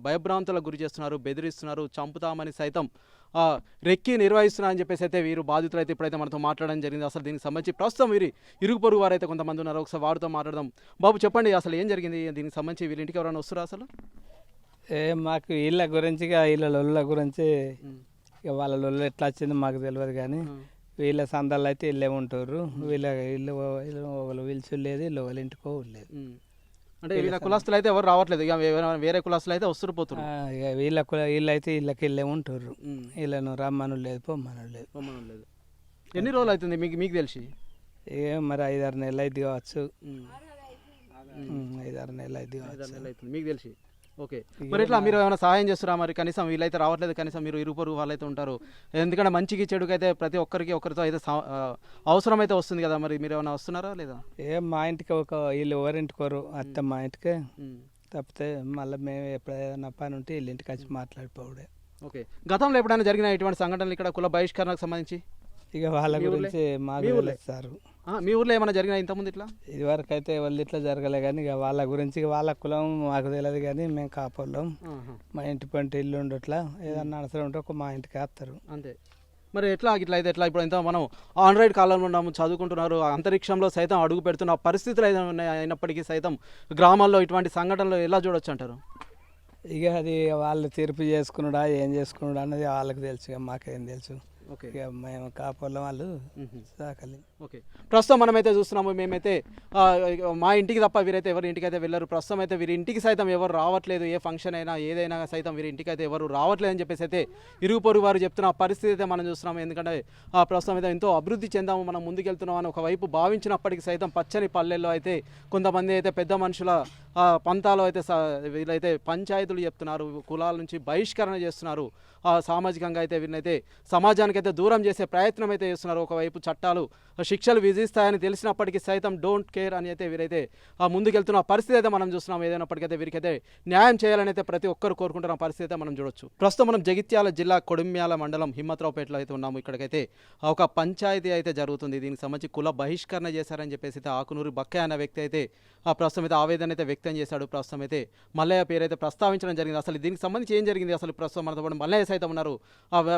భయభ్రాంతులకు గురి చేస్తున్నారు, బెదిరిస్తున్నారు, చంపుతామని సైతం రెక్కి నిర్వహిస్తున్నా అని చెప్పేసి అయితే వీరు బాధితులు అయితే ఇప్పుడైతే మనతో మాట్లాడడం జరిగింది. అసలు దీనికి సంబంధించి ప్రస్తుతం వీరి ఇరుగు పొరుగు వారైతే కొంతమంది ఉన్నారు. ఒకసారి వారితో మాట్లాడదాం. బాబు చెప్పండి, అసలు ఏం జరిగింది? దీనికి సంబంధించి వీళ్ళ ఇంటికి ఎవరైనా వస్తారా అసలు? మాకు వీళ్ళ గురించి వీళ్ళ లొల్ల గురించి ఇక వాళ్ళ లొల్ల ఎట్లా వచ్చిందో మాకు తెలియదు, కానీ వీళ్ళ సందాలు అయితే వీళ్ళే ఉంటారు. వీళ్ళ ఇల్లు వాళ్ళు పిలుచు లేదు, వీళ్ళు వాళ్ళ ఇంటికో లేదు. అంటే వీళ్ళ కులస్తులు అయితే ఎవరు రావట్లేదు, ఇక వేరే కులస్తులు అయితే వస్తురు పోతున్నారు. ఇక వీళ్ళు అయితే వీళ్ళకి వీళ్ళే ఉంటారు. వీళ్ళను రమ్మను లేదు, పొమ్మను లేదు. ఎన్ని రోజులు అవుతుంది మీకు తెలిసి? ఏ మరి 5-6 నెలలు అయితే కావచ్చు. 5-6 నెలలు అయితే 5-6 నెలలు అవుతుంది మీకు తెలిసి. ఓకే, మరి ఎట్లా మీరు ఏమైనా సహాయం చేస్తారా? మరి కనీసం వీళ్ళైతే రావట్లేదు, కనీసం మీరు ఇరుపరు వాళ్ళైతే ఉంటారు, ఎందుకంటే మంచికి చెడుకు అయితే ప్రతి ఒక్కరికి ఒకరితో అయితే అవసరం అయితే వస్తుంది కదా, మరి మీరు ఏమైనా వస్తున్నారా లేదా? మా ఇంటికి ఒక వీళ్ళు ఎవరింటికోరు అత్త మా ఇంటికి తప్పితే మళ్ళీ మేము ఎప్పుడైనా పని ఉంటే వీళ్ళ ఇంటికి వచ్చి మాట్లాడిపోవడే. ఓకే, గతంలో ఎప్పుడైనా జరిగిన ఇటువంటి సంఘటనలు ఇక్కడ కుల బహిష్కరణకు సంబంధించి? ఇక వాళ్ళ మీ ఊర్లే? గురించి మాకు మీ ఊర్లే? తెలియదు సార్. మీ ఊర్లో ఏమైనా జరిగినా ఇంతకుముందు ఇట్లా? ఇదివరకు అయితే వాళ్ళు ఇట్లా జరగలే కానీ ఇక వాళ్ళ గురించి వాళ్ళ కులం మాకు తెలియదు కానీ మేము కాపోళ్ళం. మా ఇంటి పంట ఇల్లు ఉండట్లా ఏదన్నా అవసరం ఉంటే ఒక మా ఇంటికి వేస్తారు అంతే. మరి ఎట్లా ఇట్లా అయితే ఎట్లా? ఇప్పుడు ఎంత మనం ఆండ్రాయిడ్ కాలంలో ఉన్నాము, చదువుకుంటున్నారు, అంతరిక్షంలో సైతం అడుగు పెడుతున్న పరిస్థితులు అయితే ఉన్నాయి, అయినప్పటికీ సైతం గ్రామాల్లో ఇటువంటి సంఘటనలు ఎలా చూడొచ్చు అంటారు? ఇక అది వాళ్ళు తీర్పు చేసుకున్నాడా ఏం చేసుకున్నాడా అన్నది వాళ్ళకి తెలుసు, ఇక మాకేం తెలుసు. ఓకే, ఇక మేము కాపోళ్ళం వాళ్ళు సాకలి. ఓకే, ప్రస్తుతం మనమైతే చూస్తున్నాము, మేమైతే మా ఇంటికి తప్ప వీరైతే ఎవరి ఇంటికి అయితే వెళ్ళరు. ప్రస్తుతం అయితే వీరి ఇంటికి సైతం ఎవరు రావట్లేదు, ఏ ఫంక్షన్ అయినా ఏదైనా సైతం వీరి ఇంటికి అయితే ఎవరు రావట్లేదు అని చెప్పేసి అయితే ఇరుగు పొరుగు వారు చెప్తున్న పరిస్థితి అయితే మనం చూస్తున్నాము. ఎందుకంటే ప్రస్తుతం అయితే ఎంతో అభివృద్ధి చెందాము, మనం ముందుకెళ్తున్నాం అని ఒకవైపు భావించినప్పటికీ సైతం పచ్చని పల్లెల్లో అయితే కొంతమంది అయితే పెద్ద మనుషుల పంతాలు అయితే వీళ్ళైతే పంచాయతీలు చెప్తున్నారు, కులాల నుంచి బహిష్కరణ చేస్తున్నారు, సామాజికంగా అయితే వీరినైతే సమాజానికైతే దూరం చేసే ప్రయత్నం అయితే చేస్తున్నారు. ఒకవైపు చట్టాలు శిక్షలు విధిస్తాయని తెలిసినప్పటికీ సైతం డోంట్ కేర్ అని అయితే వీరైతే ముందుకెళ్తున్న పరిస్థితి అయితే మనం చూస్తున్నాం. ఏదైనప్పటికైతే వీరికైతే న్యాయం చేయాలని అయితే ప్రతి ఒక్కరు కోరుకుంటున్న పరిస్థితి అయితే మనం చూడొచ్చు. ప్రస్తుతం మనం జగిత్యాల జిల్లా కొడిమ్యాల మండలం హిమ్మత్రావుపేటలో అయితే ఉన్నాము. ఇక్కడికైతే ఒక పంచాయతీ అయితే జరుగుతుంది. దీనికి సంబంధించి కుల బహిష్కరణ చేశారని చెప్పేసి అయితే ఆకునూరి బక్కయ్య అనే వ్యక్తి అయితే ప్రస్తుతం అయితే ఆవేదన అయితే వ్యక్తం చేశాడు. ప్రస్తుతం అయితే మల్లయ్య పేరు అయితే ప్రస్తావించడం జరిగింది. అసలు దీనికి సంబంధించి ఏం జరిగింది, అసలు ప్రస్తుతం మనతో పాటు మల్లయ్య సైతం ఉన్నారు.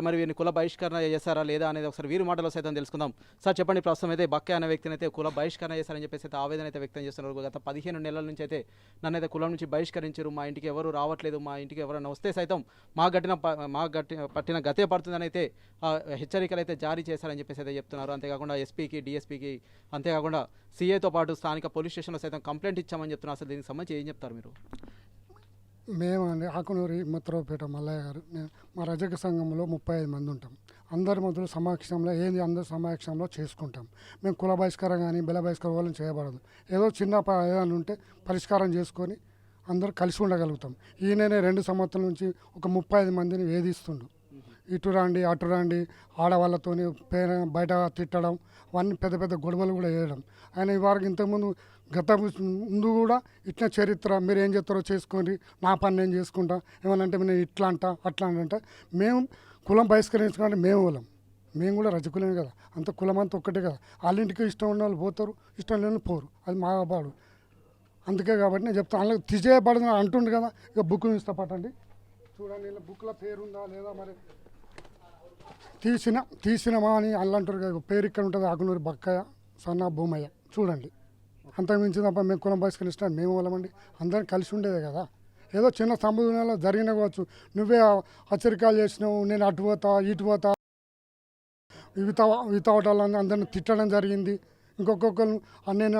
మరి వీరిని కుల బహిష్కరణ చేశారా లేదా అనేది ఒకసారి వీరి మాటలో సైతం తెలుసుకుందాం. సార్ చెప్పండి, ప్రస్తుతం అయితే బక్కయ్య అనే వ్యక్తిని అయితే కుల బహిష్కరణ చేశారని చెప్పేసి అయితే ఆవేదన అయితే వ్యక్తం చేస్తున్నారు. గత 15 నెలల నుంచి అయితే నన్ను అయితే కులం నుంచి బహిష్కరించారు, మా ఇంటికి ఎవరు రావట్లేదు, మా ఇంటికి ఎవరైనా వస్తే సైతం మా పట్టిన గతే పడుతుందని అయితే హెచ్చరికలు అయితే జారీ చేశారని చెప్పేసి అయితే చెప్తున్నారు. అంతేకాకుండా ఎస్పీకి, డిఎస్పీకి, అంతేకాకుండా సీఏతో పాటు స్థానిక పోలీస్ స్టేషన్లో సైతం కంప్లైంట్ ఇచ్చామని చెప్తున్నారు. అసలు దీనికి సంబంధించి ఏం చెప్తారు మీరు? మేమండి ఆకునూరి హిమ్మత్రావుపేట మల్లయ్య గారు, మా రజక సంఘంలో 35 మంది ఉంటాం. అందరి మధ్యలో సమక్షంలో అందరి సమక్షంలో చేసుకుంటాం. మేము కుల బహిష్కారం కానీ బెల బహిష్కారం వాళ్ళని చేయబడదు. ఏదో చిన్న ఏదైనా ఉంటే పరిష్కారం చేసుకొని అందరూ కలిసి ఉండగలుగుతాం. ఈయననే 2 సంవత్సరాల నుంచి ఒక 35 మందిని వేధిస్తుండు. ఇటు రండి అటు రండి, ఆడవాళ్ళతో బయట తిట్టడం, అవన్నీ పెద్ద పెద్ద గొడవలు కూడా వేయడం. ఆయన ఇవాళకి ఇంతకుముందు గత ముందు కూడా ఇట్లా చరిత్ర, మీరు ఏం చేస్తారో చేసుకోండి, నా పని నేను చేసుకుంటా, ఏమనంటే నేను ఇట్లా అంట అట్లా అంటే మేము కులం బహిష్కరించుకుంటే మేము కూడా రజకులమే కదా, అంత కులం అంతా ఒక్కటే కదా. వాళ్ళ ఇంటికి ఇష్టం ఉన్న వాళ్ళు పోతారు, ఇష్టం లేని వాళ్ళు పోరు, అది మా బాడు. అందుకే కాబట్టి నేను చెప్తాను, వాళ్ళకి తీసేయబడదు అంటుండు కదా. ఇక బుక్ ఇస్తా పట్టండి, చూడండి ఇలా బుక్లో పేరు ఉందా లేదా, మరి తీసినమా అని వాళ్ళు అంటారు కదా. పేరు ఇక్కడ ఉంటుంది, ఆకునూరి బక్కయ్య సన్నా భూమయ్య, చూడండి. అంతకుమించి తప్ప మేము కులం బహిష్కరిస్తాం మేము వాళ్ళమండి, అందరం కలిసి ఉండేదే కదా. ఏదో చిన్న సంబంధంలో జరిగిన కావచ్చు, నువ్వే హెచ్చరికలు చేసినావు, నేను అటు పోతా ఇటు పోతా, వితవటాలని అందరిని తిట్టడం జరిగింది. ఇంకొకరు నేను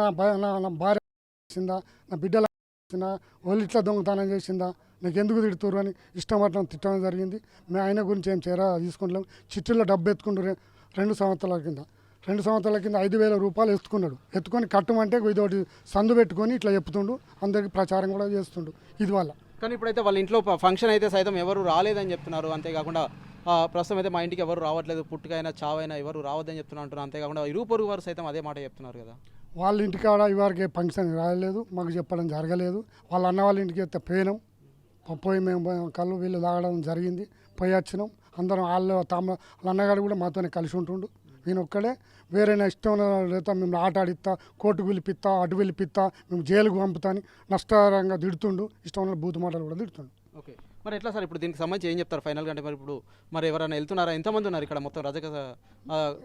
నా భార్య చేసిందా, నా బిడ్డల చేసిందా, వాళ్ళు ఇట్లా దొంగతనం చేసిందా, నాకు ఎందుకు తిడుతురు అని ఇష్టం అట్లా తిట్టడం జరిగింది. మేము ఆయన గురించి ఏం చేరా తీసుకుంటాం. చిట్టుల్లో డబ్బు ఎత్తుకుంటారు 2 సంవత్సరాల కింద 5,000 రూపాయలు ఎత్తుకొని కట్టమంటే ఇదొకటి సందు పెట్టుకొని ఇట్లా చెప్తుండు, అందరికి ప్రచారం కూడా చేస్తుండు. ఇది వల్ల కానీ ఇప్పుడైతే వాళ్ళ ఇంట్లో ఫంక్షన్ అయితే సైతం ఎవరు రాలేదని చెప్తున్నారు. అంతేకాకుండా ప్రస్తుతం అయితే మా ఇంటికి ఎవరు రావట్లేదు, పుట్టుకైనా చావైనా ఎవరు రావద్దని చెప్తున్నారు. అంతేకాకుండా ఇరుగు పొరుగు వారు సైతం అదే మాట చెప్తున్నారు కదా. వాళ్ళ ఇంటికాడ ఇవరికి ఫంక్షన్ రాలేదు, మాకు చెప్పడం జరగలేదు. వాళ్ళ అన్న వాళ్ళ ఇంటికి అయితే పోయి మేము కళ్ళు వీళ్ళు తాగడం జరిగింది, పోయి వచ్చినాం. అందరం వాళ్ళ అన్నగాడు కూడా మాతోనే కలిసి ఉంటుండు. ఈయన ఒక్కడే వేరే ఇష్టం లేదా మేము ఆట ఆడిస్తా, కోర్టుకు పిలిపిస్తా, అటు పిలిపిస్తా, మేము జైలుకు పంపుతాని నష్టకరంగా తిడుతుండు. ఇష్టం ఉన్న బూతు మాటలు కూడా తిడుతుండు. ఓకే, మరి ఎట్లా సార్ ఇప్పుడు దీనికి సంబంధించి ఏం చెప్తారు ఫైనల్గా? అంటే మరి ఎవరైనా వెళ్తున్నారా? ఎంతమంది ఉన్నారు ఇక్కడ మొత్తం రజక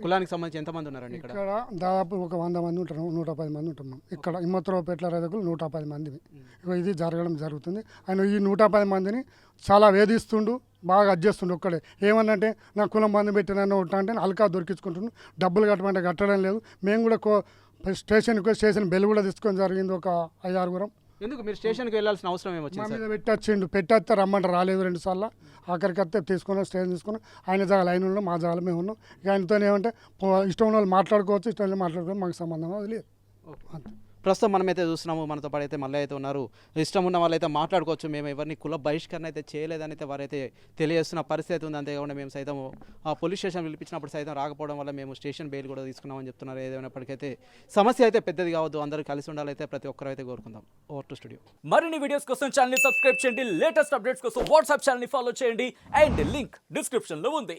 కులానికి సంబంధించి ఎంతమంది ఉన్నారండి ఇక్కడ? దాదాపు ఒక 100 మంది ఉంటారు, 110 మంది ఉంటున్నాం ఇక్కడ. హిమ్మత్రావుపేటల రజకులు 110 మంది. ఇది జరగడం జరుగుతుంది. ఆయన ఈ 110 మందిని చాలా వేధిస్తుండు, బాగా అడ్జేస్తుండు. ఒక్కడే ఏమన్నంటే నా కులం బంధు పెట్టినన్ను ఉంటా అంటే అల్కా దొరికించుకుంటుండు. డబ్బులు కట్టమంటే కట్టడం లేదు. మేము కూడా స్టేషన్ బెల్ కూడా తీసుకొని జరిగింది, ఒక 5-6 ఎందుకు మీరు స్టేషన్కి వెళ్ళాల్సిన అవసరం మా ఏమొచ్చింది? మీద పెట్టేస్తే రమ్మంటే రాలేదు 2 సార్లు. ఆఖరికి వస్తే స్టేషన్ తీసుకున్నాం. ఆయన జాగాలు ఆయన ఉన్నాం, మా జాగాలు మేము ఉన్నాం. ఇక ఆయనతో ఏమంటే ఇష్టం ఉన్న వాళ్ళు మాట్లాడుకోవచ్చు, ఇష్టం వాళ్ళు మాట్లాడుకోవచ్చు, మాకు సంబంధం అది లేదు. ప్రస్తుతం మనమైతే చూస్తున్నాము, మనతో పాటు అయితే మళ్ళీ అయితే ఉన్నారు. ఇష్టం ఉన్న వాళ్ళైతే మాట్లాడుకోవచ్చు. మేము ఎవరిని కుల బహిష్కరణ అయితే చేయలేదని అయితే వారైతే తెలియజేస్తున్న పరిస్థితి ఉంది. అంతేకాకుండా మేము సైతం ఆ పోలీస్ స్టేషన్ పిలిపించినప్పుడు సైతం రాకపోవడం వల్ల మేము స్టేషన్ బెయిల్ కూడా తీసుకున్నామని చెప్తున్నారు. ఏదైనప్పటికైతే సమస్య అయితే పెద్దది కావద్దు, అందరూ కలిసి ఉండాలైతే ప్రతి ఒక్కరు అయితే కోరుకుందాం. Over to studio. మరిన్ని వీడియోస్ కోసం ఛానల్ ని సబ్స్క్రైబ్ చేయండి, లేటెస్ట్ అప్డేట్స్ కోసం వాట్సాప్ ఛానల్ ని ఫాలో చేయండి అండ్ లింక్ డిస్క్రిప్షన్ లో ఉంది.